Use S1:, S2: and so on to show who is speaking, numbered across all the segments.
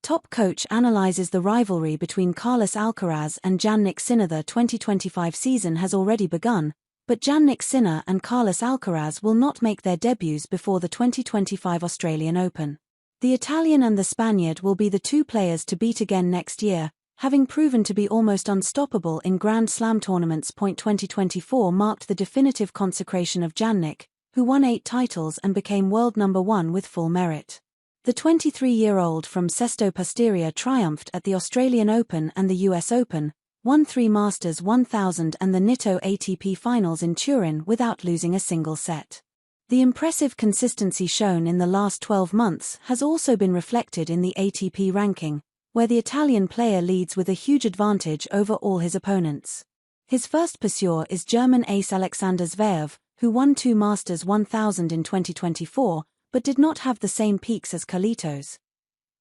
S1: Top Coach analyzes the rivalry between Carlos Alcaraz and Jannik Sinner. The 2025 season has already begun, but Jannik Sinner and Carlos Alcaraz will not make their debuts before the 2025 Australian Open. The Italian and the Spaniard will be the two players to beat again next year, having proven to be almost unstoppable in Grand Slam tournaments. 2024 marked the definitive consecration of Jannik, who won 8 titles and became world number 1 with full merit. The 23-year-old from Sesto Posterior triumphed at the Australian Open and the US Open, won 3 Masters 1000 and the Nitto ATP Finals in Turin without losing a single set. The impressive consistency shown in the last 12 months has also been reflected in the ATP ranking, where the Italian player leads with a huge advantage over all his opponents. His first pursuer is German ace Alexander Zverev, who won 2 Masters 1000 in 2024, but did not have the same peaks as Carlitos.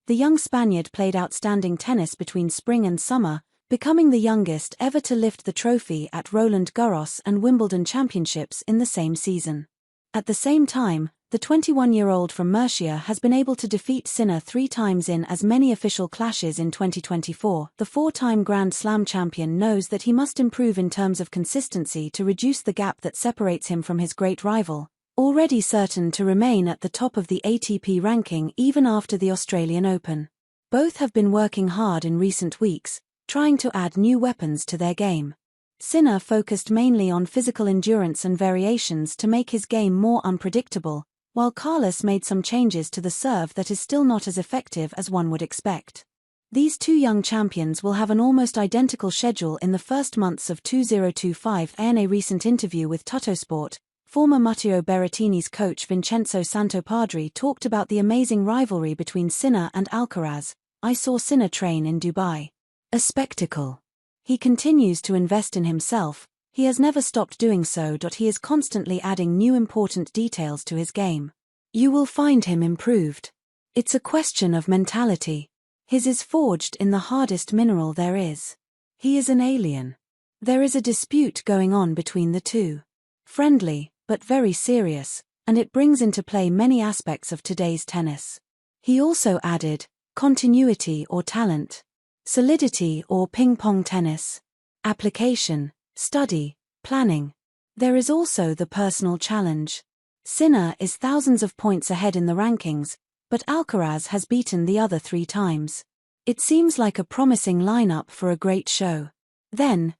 S1: The young Spaniard played outstanding tennis between spring and summer, becoming the youngest ever to lift the trophy at Roland Garros and Wimbledon Championships in the same season. At the same time, the 21-year-old from Murcia has been able to defeat Sinner 3 times in as many official clashes in 2024. The 4-time Grand Slam champion knows that he must improve in terms of consistency to reduce the gap that separates him from his great rival, already certain to remain at the top of the ATP ranking even after the Australian Open. Both have been working hard in recent weeks, trying to add new weapons to their game. Sinner focused mainly on physical endurance and variations to make his game more unpredictable, while Carlos made some changes to the serve that is still not as effective as one would expect. These two young champions will have an almost identical schedule in the first months of 2025. In a recent interview with Tuttosport, former Matteo Berrettini's coach Vincenzo Santopadre talked about the amazing rivalry between Sinner and Alcaraz. "I saw Sinner train in Dubai. A spectacle. He continues to invest in himself, he has never stopped doing so. He is constantly adding new important details to his game. You will find him improved. It's a question of mentality. His is forged in the hardest mineral there is. He is an alien. There is a dispute going on between the two. Friendly, but very serious, and it brings into play many aspects of today's tennis." He also added, "Continuity or talent. Solidity or ping-pong tennis. Application, study, planning. There is also the personal challenge. Sinner is thousands of points ahead in the rankings, but Alcaraz has beaten the other 3 times. It seems like a promising lineup for a great show. Then,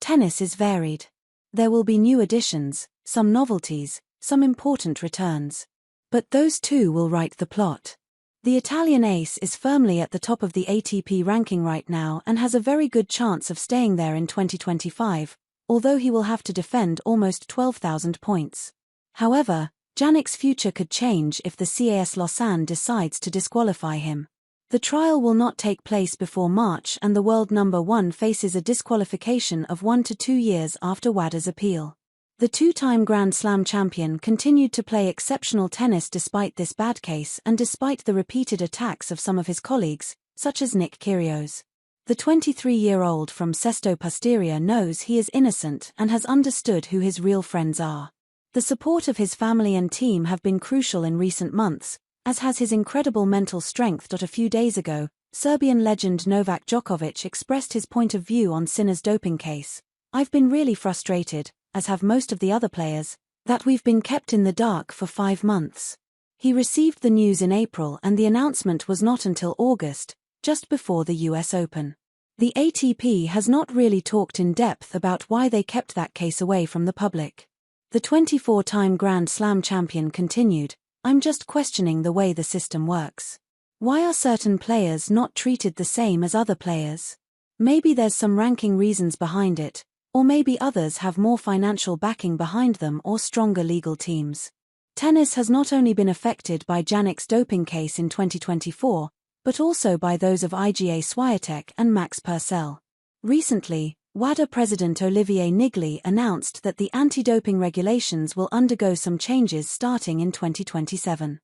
S1: tennis is varied. There will be new additions, some novelties, some important returns. But those two will write the plot." The Italian ace is firmly at the top of the ATP ranking right now and has a very good chance of staying there in 2025, although he will have to defend almost 12,000 points. However, Jannik's future could change if the CAS Lausanne decides to disqualify him. The trial will not take place before March and the world number 1 faces a disqualification of 1 to 2 years after WADA's appeal. The 2-time Grand Slam champion continued to play exceptional tennis despite this bad case and despite the repeated attacks of some of his colleagues, such as Nick Kyrgios. The 23-year-old from Sesto Posterior knows he is innocent and has understood who his real friends are. The support of his family and team have been crucial in recent months, as has his incredible mental strength. A few days ago, Serbian legend Novak Djokovic expressed his point of view on Sinner's doping case. "I've been really frustrated, as have most of the other players, that we've been kept in the dark for 5 months. He received the news in April and the announcement was not until August, just before the US Open. The ATP has not really talked in depth about why they kept that case away from the public." The 24-time Grand Slam champion continued, "I'm just questioning the way the system works. Why are certain players not treated the same as other players? Maybe there's some ranking reasons behind it, or maybe others have more financial backing behind them or stronger legal teams." Tennis has not only been affected by Jannik's doping case in 2024, but also by those of IGA Swiatek and Max Purcell. Recently, WADA President Olivier Nigli announced that the anti-doping regulations will undergo some changes starting in 2027.